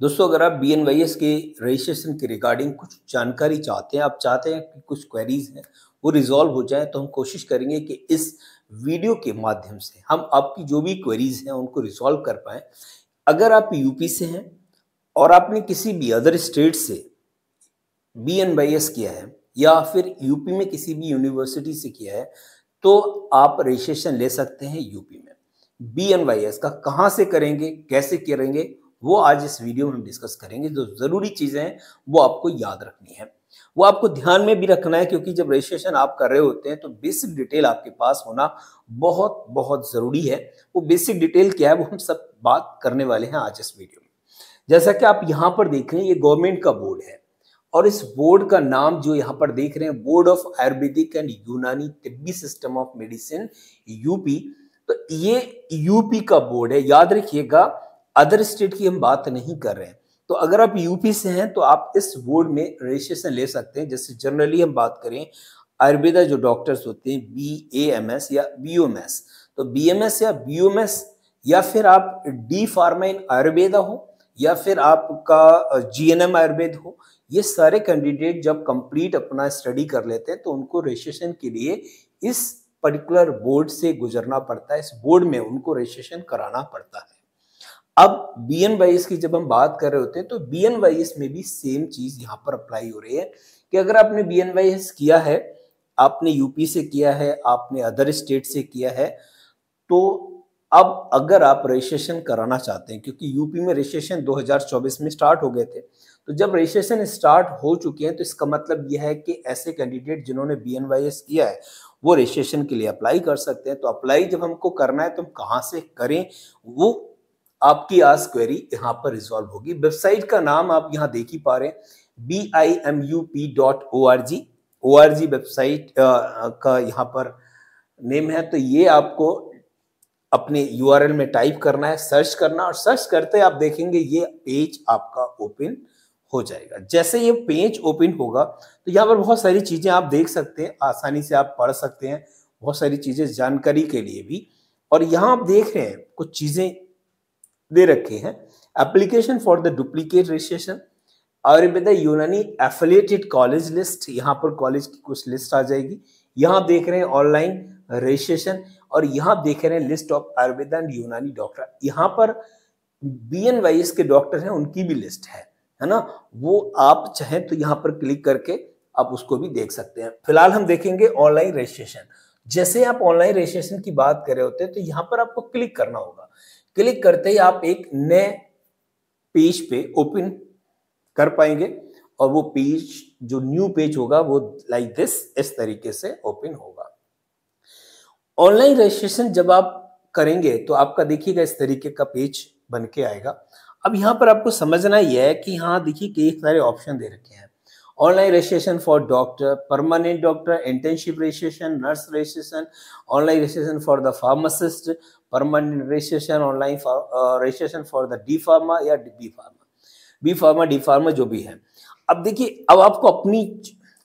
दोस्तों, अगर आप BNYS के रजिस्ट्रेशन के रिगार्डिंग कुछ जानकारी चाहते हैं, आप चाहते हैं कि कुछ क्वेरीज हैं वो रिजॉल्व हो जाए, तो हम कोशिश करेंगे कि इस वीडियो के माध्यम से हम आपकी जो भी क्वेरीज हैं उनको रिजॉल्व कर पाएँ। अगर आप यूपी से हैं और आपने किसी भी अदर स्टेट से BNYS किया है या फिर यूपी में किसी भी यूनिवर्सिटी से किया है, तो आप रजिस्ट्रेशन ले सकते हैं यूपी में। BNYS का कहाँ से करेंगे, कैसे करेंगे, वो आज इस वीडियो में हम डिस्कस करेंगे। जो ज़रूरी चीज़ें हैं वो आपको याद रखनी है, वो आपको ध्यान में भी रखना है, क्योंकि जब रजिस्ट्रेशन आप कर रहे होते हैं तो बेसिक डिटेल आपके पास होना बहुत बहुत ज़रूरी है। वो बेसिक डिटेल क्या है वो हम सब बात करने वाले हैं आज इस वीडियो में। जैसा कि आप यहाँ पर देख रहे हैं, ये गवर्नमेंट का बोर्ड है और इस बोर्ड का नाम जो यहाँ पर देख रहे हैं, board of Ayurvedic and Unani Tibbi system of medicine UP. तो ये यूपी का बोर्ड है, याद रखिएगा। अदर स्टेट की हम बात नहीं कर रहे हैं। तो अगर आप यूपी से हैं तो आप इस बोर्ड में रजिस्ट्रेशन ले सकते हैं। जैसे जनरली हम बात करें, आयुर्वेदा जो डॉक्टर्स होते हैं BAMS या BOMS, तो BMS या BOMS, या फिर आप D फार्मा इन आयुर्वेदा हो या फिर आपका GNM आयुर्वेद हो, ये सारे कैंडिडेट जब कंप्लीट अपना स्टडी कर लेते हैं तो उनको रजिस्ट्रेशन के लिए इस पर्टिकुलर बोर्ड से गुजरना पड़ता है। इस बोर्ड में उनको रजिस्ट्रेशन कराना पड़ता है। अब BNYS की जब हम बात कर रहे होते हैं तो BNYS में भी सेम चीज यहाँ पर अप्लाई हो रही है कि अगर आपने BNYS किया है, आपने यूपी से किया है, आपने अदर स्टेट से किया है, तो अब अगर आप रजिस्ट्रेशन कराना चाहते हैं, क्योंकि यूपी में रजिस्ट्रेशन 2024 में स्टार्ट हो गए थे, तो जब रजिस्ट्रेशन स्टार्ट हो चुके हैं तो इसका मतलब यह है कि ऐसे कैंडिडेट जिन्होंने BNYS किया है वो रजिस्ट्रेशन के लिए अप्लाई कर सकते हैं। तो अप्लाई जब हमको करना है तो हम कहाँ से करें, वो आपकी आज क्वेरी यहाँ पर रिजॉल्व होगी। वेबसाइट का नाम आप यहाँ देख ही पा रहे हैं, bimup.org वेबसाइट का यहाँ पर नेम है। तो ये आपको अपने URL में टाइप करना है, सर्च करना, और सर्च करते आप देखेंगे ये पेज आपका ओपन हो जाएगा। जैसे ये पेज ओपन होगा तो यहाँ पर बहुत सारी चीजें आप देख सकते हैं, आसानी से आप पढ़ सकते हैं, बहुत सारी चीजें जानकारी के लिए भी। और यहाँ आप देख रहे हैं कुछ चीजें दे रखे हैं। Application for the duplicate registration, Ayurveda यूनानी एफिलिएटेड कॉलेज लिस्ट, यहाँ पर कॉलेज की कुछ लिस्ट आ जाएगी। यहाँ आप देख रहे हैं ऑनलाइन रजिस्ट्रेशन, और यहाँ आप देख रहे हैं लिस्ट ऑफ आयुर्वेदा एंड यूनानी डॉक्टर। यहाँ पर BNYS के डॉक्टर हैं उनकी भी लिस्ट है ना, वो आप चाहें तो यहाँ पर क्लिक करके आप उसको भी देख सकते हैं। फिलहाल हम देखेंगे ऑनलाइन रजिस्ट्रेशन। जैसे आप ऑनलाइन रजिस्ट्रेशन की बात कर रहे होते हैं तो यहाँ पर आपको क्लिक करना होगा। क्लिक करते ही आप एक नए पेज पे ओपन कर पाएंगे, और वो पेज जो न्यू पेज होगा वो लाइक दिस, इस तरीके से ओपन होगा। ऑनलाइन रजिस्ट्रेशन जब आप करेंगे तो आपका देखिएगा इस तरीके का पेज बन के आएगा। अब यहाँ पर आपको समझना यह है कि यहाँ देखिए कई सारे ऑप्शन दे रखे हैं। Online registration for doctor, permanent doctor, internship registration, nurse registration, online registration for the pharmacist, permanent registration, online registration for the D pharma या B फार्मा D फार्मा जो भी है। अब देखिए, अब आपको अपनी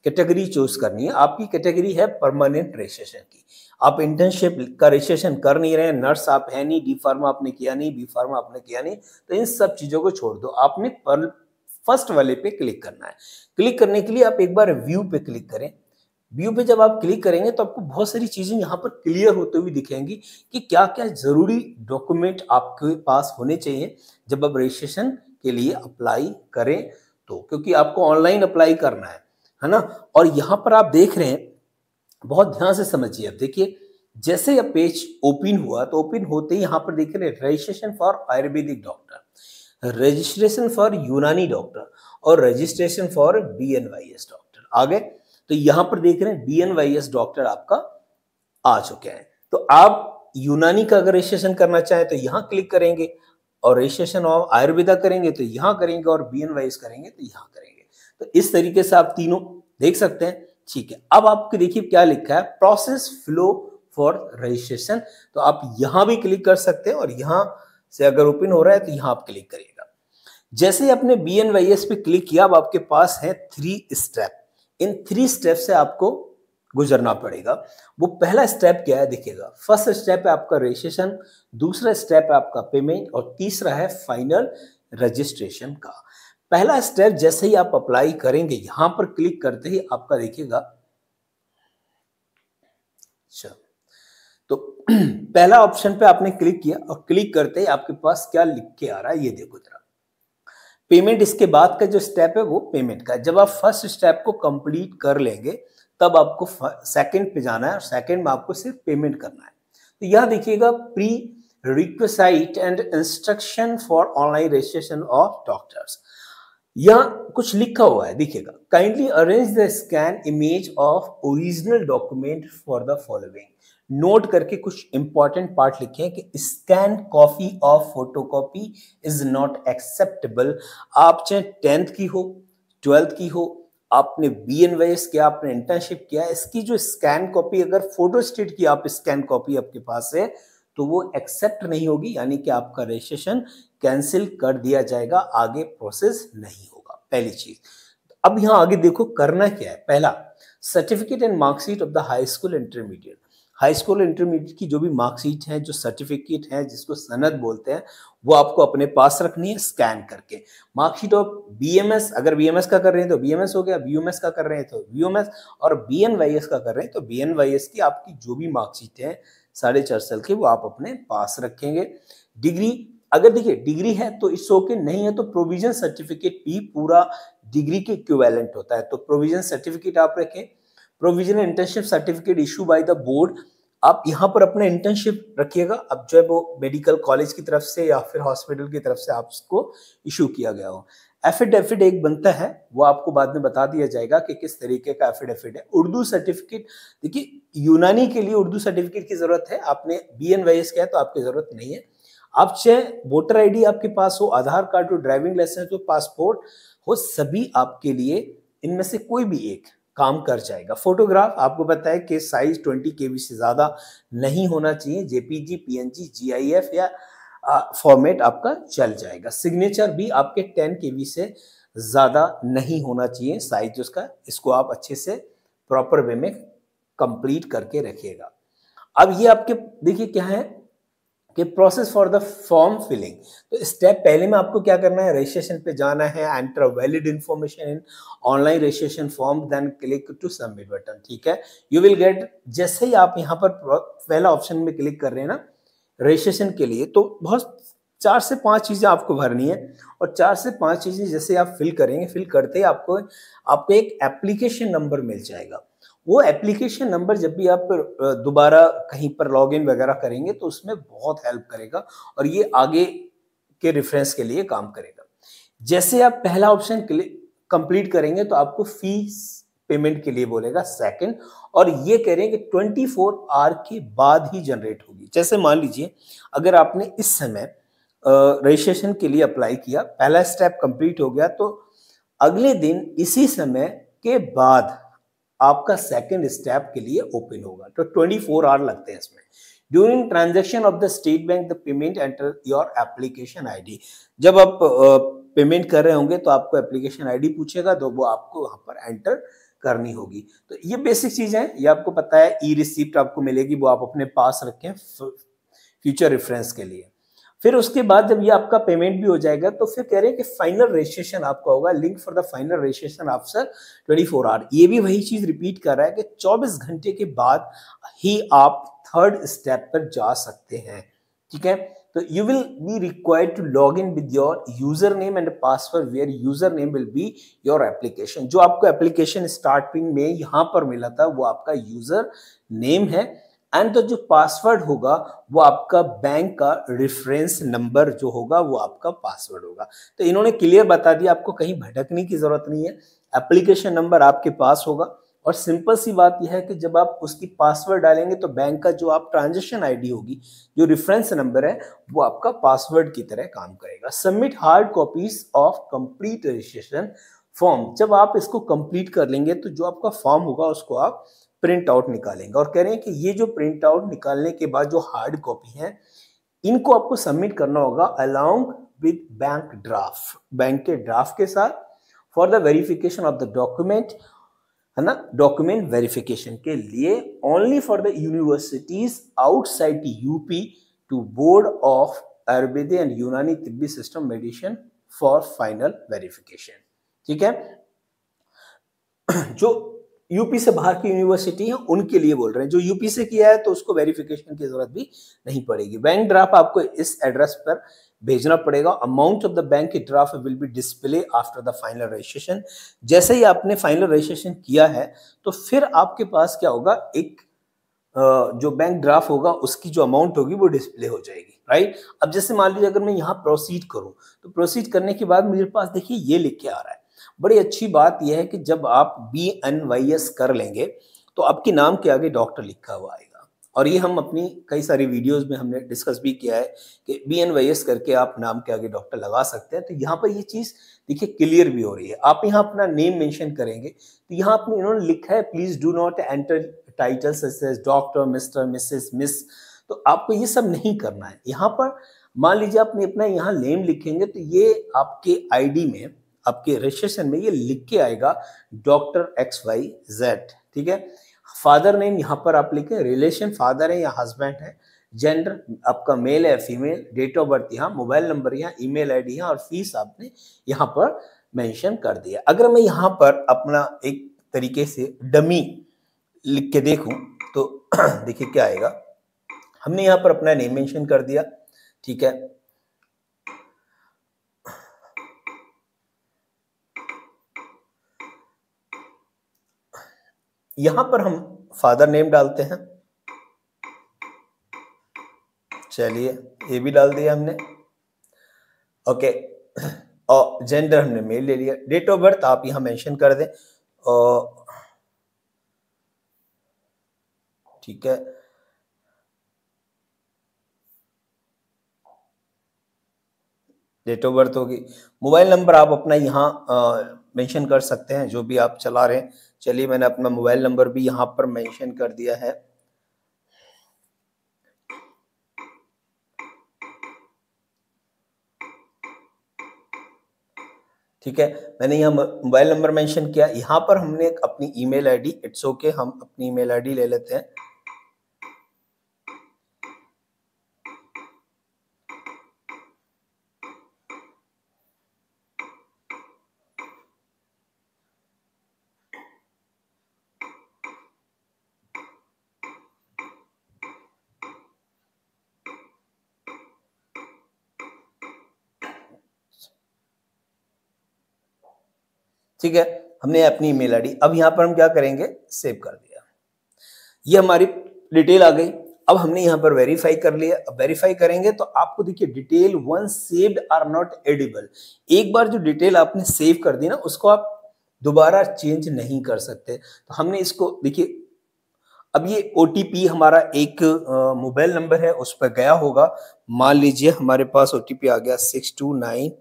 कैटेगरी चूज करनी है। आपकी कैटेगरी है परमानेंट रजिस्ट्रेशन की, आप इंटर्नशिप का रजिस्ट्रेशन कर नहीं रहे हैं, नर्स आप है नहीं, D फार्मा आपने किया नहीं, B फार्मा आपने किया नहीं, तो इन सब चीजों को छोड़ दो। आपने फर्स्ट वाले पे क्लिक करना है। क्लिक करने के लिए आप एक बार व्यू पे क्लिक करें। व्यू पे जब आप क्लिक करेंगे तो आपको बहुत सारी चीजें यहाँ पर क्लियर होते हुए दिखेंगी कि क्या क्या जरूरी डॉक्यूमेंट आपके पास होने चाहिए जब आप रजिस्ट्रेशन के लिए अप्लाई करें, तो क्योंकि आपको ऑनलाइन अप्लाई करना है ना। और यहाँ पर आप देख रहे हैं, बहुत ध्यान से समझिए। अब देखिए, जैसे यह पेज ओपन हुआ तो ओपन होते ही यहाँ पर देख रहे हैं registration for Ayurvedic doctor, registration for यूनानी डॉक्टर और रजिस्ट्रेशन फॉर BNYS डॉक्टर आ गए। तो यहाँ पर देख रहे हैं BNYS डॉक्टर आपका आ चुके हैं। तो आप यूनानी का अगर रजिस्ट्रेशन करना चाहें तो यहाँ क्लिक करेंगे, और रजिस्ट्रेशन ऑफ आयुर्वेदा करेंगे तो यहाँ करेंगे, और BNYS करेंगे तो यहाँ करेंगे। तो इस तरीके से आप तीनों देख सकते हैं। ठीक है, अब आपके देखिए क्या लिखा है, प्रोसेस फ्लो फॉर रजिस्ट्रेशन। तो आप यहाँ भी क्लिक कर सकते हैं, और यहाँ से अगर ओपन हो रहा है तो यहाँ आप क्लिक करिएगा। जैसे आपने BNYS पे क्लिक किया, अब आपके पास है 3 स्टेप। इन 3 स्टेप से आपको गुजरना पड़ेगा। वो पहला स्टेप क्या है देखिएगा। फर्स्ट स्टेप है आपका रजिस्ट्रेशन, दूसरा स्टेप है आपका पेमेंट, और तीसरा है फाइनल रजिस्ट्रेशन का। पहला स्टेप जैसे ही आप अप्लाई करेंगे, यहां पर क्लिक करते ही आपका देखिएगा, तो पहला ऑप्शन पे आपने क्लिक किया और क्लिक करते ही आपके पास क्या लिख के आ रहा है, ये देखो जरा। पेमेंट इसके बाद का जो स्टेप है वो पेमेंट का है। जब आप फर्स्ट स्टेप को कंप्लीट कर लेंगे तब आपको सेकंड पे जाना है और सेकंड में आपको सिर्फ पेमेंट करना है। तो यह देखिएगा, pre requisite and instruction for online registration of doctors, यहां कुछ लिखा हुआ है, देखिएगा। Kindly arrange the scan image of original document for the following. Note करके कुछ इंपॉर्टेंट पार्ट लिखे हैं कि scan copy of photocopy is not acceptable. आप चाहे 10th की हो, 12th की हो, आपने BNYS किया, आपने इंटर्नशिप किया, इसकी जो स्कैन कॉपी अगर फोटोस्टेट की आप स्कैन कॉपी आपके पास है तो वो एक्सेप्ट नहीं होगी, यानी कि आपका रजिस्ट्रेशन कैंसिल कर दिया जाएगा, आगे प्रोसेस नहीं होगा। पहली चीज। अब यहां आगे देखो करना क्या है। पहला, certificate and marksheet of the high school intermediate. High school intermediate की जो भी मार्कशीट है, जो सर्टिफिकेट है, जिसको सनद बोलते हैं, वो आपको अपने पास रखनी है स्कैन करके। मार्कशीट ऑफ BMS, अगर BMS का कर रहे हैं तो BMS हो गया, VUMS का कर रहे हैं तो VUMS, और BNYS का कर रहे हैं तो BNYS की आपकी जो भी मार्कशीट है 4.5 साल की, वो आप अपने पास रखेंगे। डिग्री, अगर देखिए डिग्री है तो इट्स ओके, नहीं है तो प्रोविजन सर्टिफिकेट भी पूरा डिग्री के इक्विवेलेंट होता है, तो प्रोविजन सर्टिफिकेट आप रखें। Provisional internship certificate issue by the board, आप यहाँ पर अपना इंटर्नशिप रखिएगा। अब जो है वो मेडिकल कॉलेज की तरफ से या फिर हॉस्पिटल की तरफ से आपको इशू किया गया हो। एफिडेविट एक बनता है, वो आपको बाद में बता दिया जाएगा कि किस तरीके का एफिडेविट है। उर्दू सर्टिफिकेट, देखिए यूनानी के लिए उर्दू सर्टिफिकेट की जरूरत है, आपने BNYS किया है तो आपकी जरूरत नहीं है। आप चाहे वोटर ID आपके पास हो, आधार कार्ड हो, ड्राइविंग लाइसेंस हो, पासपोर्ट हो, सभी आपके लिए इनमें से कोई भी एक काम कर जाएगा। फोटोग्राफ आपको पता है कि साइज 20 KB से ज्यादा नहीं होना चाहिए, JPG, PNG, GIF या फॉर्मेट आपका चल जाएगा। सिग्नेचर भी आपके 10 KB से ज्यादा नहीं होना चाहिए साइज उसका, इसको आप अच्छे से प्रॉपर वे में कंप्लीट करके रखिएगा। अब ये आपके देखिए क्या है कि process for the form filling. तो स्टेप पहले में आपको क्या करना है, रजिस्ट्रेशन पे जाना है, enter valid information in online registration form, then click to submit button. ठीक है, यू विल गेट, जैसे ही आप यहाँ पर पहला ऑप्शन में क्लिक कर रहे हैं ना रजिस्ट्रेशन के लिए, तो बहुत 4 से 5 चीजें आपको भरनी है, और 4 से 5 चीजें जैसे आप फिल करेंगे, फिल करते ही आपको एक एप्लीकेशन नंबर मिल जाएगा। वो एप्लीकेशन नंबर जब भी आप दोबारा कहीं पर लॉगिन वगैरह करेंगे तो उसमें बहुत हेल्प करेगा और ये आगे के रेफरेंस के लिए काम करेगा। जैसे आप पहला ऑप्शन कंप्लीट करेंगे तो आपको फीस पेमेंट के लिए बोलेगा सेकंड, और ये कह रहे हैं कि 24 आवर के बाद ही जनरेट होगी। जैसे मान लीजिए अगर आपने इस समय रजिस्ट्रेशन के लिए अप्लाई किया, पहला स्टेप कंप्लीट हो गया, तो अगले दिन इसी समय के बाद आपका सेकंड स्टेप के लिए ओपन होगा, तो 24 आवर लगते हैं इसमें। During transaction of the state bank the payment enter your application ID। जब आप पेमेंट कर रहे होंगे तो आपको एप्लीकेशन ID पूछेगा, तो वो आपको वहां पर एंटर करनी होगी। तो ये बेसिक चीजें हैं, ये आपको पता है। ई रिसिप्ट आपको मिलेगी, वो आप अपने पास रखें फ्यूचर रेफरेंस के लिए। फिर उसके बाद जब ये आपका पेमेंट भी हो जाएगा तो फिर कह रहे हैं कि फाइनल रजिस्ट्रेशन आपका होगा, link for the final registration after 24 hour. ये भी वही चीज रिपीट कर रहा है कि 24 घंटे के बाद ही आप थर्ड स्टेप पर जा सकते हैं। ठीक है, तो you will be required to log in with your user name and password, where user name will be your application. जो आपको एप्लीकेशन स्टार्टिंग में यहाँ पर मिला था वो आपका यूजर नेम है, एंड तो जो पासवर्ड होगा वो आपका बैंक का रेफरेंस नंबर जो होगा वो आपका पासवर्ड होगा। तो इन्होंने क्लियर बता दिया, आपको कहीं भटकने की जरूरत नहीं है। एप्लीकेशन नंबर आपके पास होगा, और सिंपल सी बात यह है कि जब आप उसकी पासवर्ड डालेंगे तो बैंक का जो आप ट्रांजैक्शन ID होगी, जो रेफरेंस नंबर है, वो आपका पासवर्ड की तरह काम करेगा। Submit hard copies of complete registration form. जब आप इसको कंप्लीट कर लेंगे तो जो आपका फॉर्म होगा उसको आप प्रिंट आउट निकालेंगे, और कह रहे हैं कि ये जो प्रिंट आउट निकालने के बाद जो हार्ड कॉपी है इनको आपको सबमिट करना होगा along with bank draft, bank के ड्राफ्ट के साथ, for the verification of the document, है ना, डॉक्यूमेंट वेरिफिकेशन के लिए, only for the universities outside UP to board of Ayurveda and Unani Tibbi system medicine for final verification. ठीक है, जो यूपी से बाहर की यूनिवर्सिटी है उनके लिए बोल रहे हैं, जो यूपी से किया है तो उसको वेरिफिकेशन की जरूरत भी नहीं पड़ेगी। बैंक ड्राफ्ट आपको इस एड्रेस पर भेजना पड़ेगा। Amount of the bank draft will be display after the final registration. जैसे ही आपने फाइनल रजिस्ट्रेशन किया है तो फिर आपके पास क्या होगा, एक जो बैंक ड्राफ्ट होगा उसकी जो अमाउंट होगी वो डिस्प्ले हो जाएगी, राइट। अब जैसे मान लीजिए अगर मैं यहाँ प्रोसीड करूँ तो प्रोसीड करने के बाद मेरे पास देखिए ये लिख के आ रहा है। बड़ी अच्छी बात यह है कि जब आप BNYS कर लेंगे तो आपके नाम के आगे डॉक्टर लिखा हुआ आएगा, और ये हम अपनी कई सारी वीडियोस में हमने डिस्कस भी किया है कि BNYS करके आप नाम के आगे डॉक्टर लगा सकते हैं। तो यहाँ पर ये चीज़ देखिए क्लियर भी हो रही है। आप यहाँ अपना नेम मेंशन करेंगे तो यहाँ आपने इन्होंने लिखा है please do not enter titles such as doctor, mister, missus, miss. तो आपको ये सब नहीं करना है। यहाँ पर मान लीजिए आपने अपना यहाँ नेम लिखेंगे तो ये आपके ID में, आपके रजिस्ट्रेशन में ये लिख के आएगा डॉक्टर XYZ। ठीक है, फादर नेम यहाँ पर आप लिखें, रिलेशन फादर है या हस्बैंड है, जेंडर आपका मेल है फीमेल, डेट ऑफ बर्थ यहाँ, मोबाइल नंबर यहाँ, ईमेल आईडी यहाँ, और फीस आपने यहाँ पर मेंशन कर दिया। अगर मैं यहाँ पर अपना एक तरीके से डमी लिख के देखूं तो देखिए क्या आएगा। हमने यहाँ पर अपना नेम मेंशन कर दिया, ठीक है। यहां पर हम फादर नेम डालते हैं, चलिए ये भी डाल दिया हमने, ओके। और जेंडर हमने मेल ले लिया। डेट ऑफ बर्थ आप यहां मेंशन कर दें, और ठीक है, डेट ऑफ बर्थ होगी। मोबाइल नंबर आप अपना यहाँ मेंशन कर सकते हैं जो भी आप चला रहे हैं। चलिए मैंने अपना मोबाइल नंबर भी यहाँ पर मेंशन कर दिया है। ठीक है, मैंने यहाँ मोबाइल नंबर मेंशन किया। यहाँ पर हमने अपनी ईमेल आईडी, इट्स ओके, हम अपनी ईमेल आईडी ले लेते हैं। ठीक है, हमने अपनी ईमेल आईडी, अब यहाँ पर हम क्या करेंगे, सेव कर दिया। ये हमारी डिटेल आ गई। अब हमने यहाँ पर वेरीफाई कर लिया। अब वेरीफाई करेंगे तो आपको देखिए detail once saved are not editable. एक बार जो डिटेल आपने सेव कर दी ना उसको आप दोबारा चेंज नहीं कर सकते। तो हमने इसको देखिए, अब ये OTP हमारा एक मोबाइल नंबर है उस पर गया होगा। मान लीजिए हमारे पास OTP आ गया 62962।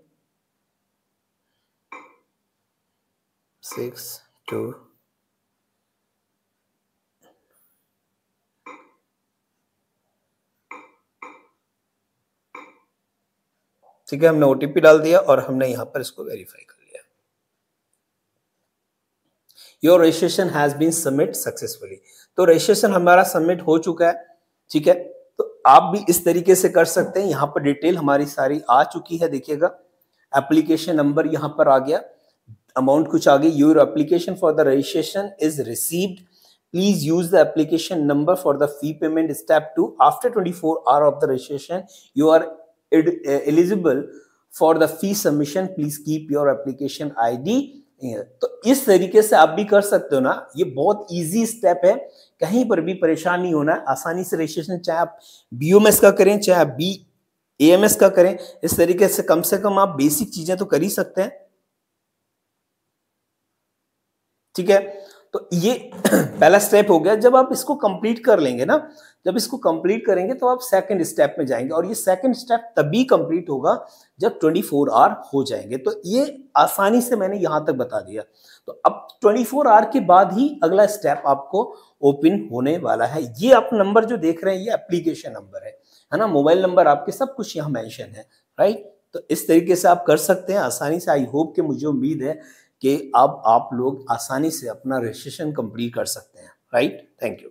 ठीक है, हमने OTP डाल दिया और हमने यहाँ पर इसको वेरीफाई कर लिया। Your registration has been submit successfully. तो रजिस्ट्रेशन हमारा सबमिट हो चुका है। ठीक है, तो आप भी इस तरीके से कर सकते हैं। यहाँ पर डिटेल हमारी सारी आ चुकी है, देखिएगा। एप्लीकेशन नंबर यहाँ पर आ गया, अमाउंट कुछ आ गई। Your application for the registration is received, please use the application number for the fee payment. Step 2, after 24 hour of the registration you are eligible for the fee submission, please keep your application ID। तो इस तरीके से आप भी कर सकते हो ना। ये बहुत इजी स्टेप है, कहीं पर भी परेशान नहीं होना है। आसानी से रजिस्ट्रेशन, चाहे आप BOMS का करें चाहे आप BAMS का करें, इस तरीके से कम आप बेसिक चीजें तो कर ही सकते हैं। ठीक है, तो ये पहला स्टेप हो गया। जब आप इसको कंप्लीट कर लेंगे ना, जब इसको कंप्लीट करेंगे तो आप सेकंड स्टेप में जाएंगे, और ये सेकंड स्टेप तभी कंप्लीट होगा जब 24 आवर हो जाएंगे। तो ये आसानी से मैंने यहां तक बता दिया। तो अब 24 आवर के बाद ही अगला स्टेप आपको ओपन होने वाला है। ये आप नंबर जो देख रहे हैं ये एप्लीकेशन नंबर है ना, मोबाइल नंबर आपके सब कुछ यहाँ मेंशन है, राइट। तो इस तरीके से आप कर सकते हैं आसानी से। आई होप कि मुझे उम्मीद है कि अब आप लोग आसानी से अपना रजिस्ट्रेशन कंप्लीट कर सकते हैं, राइट। Thank you.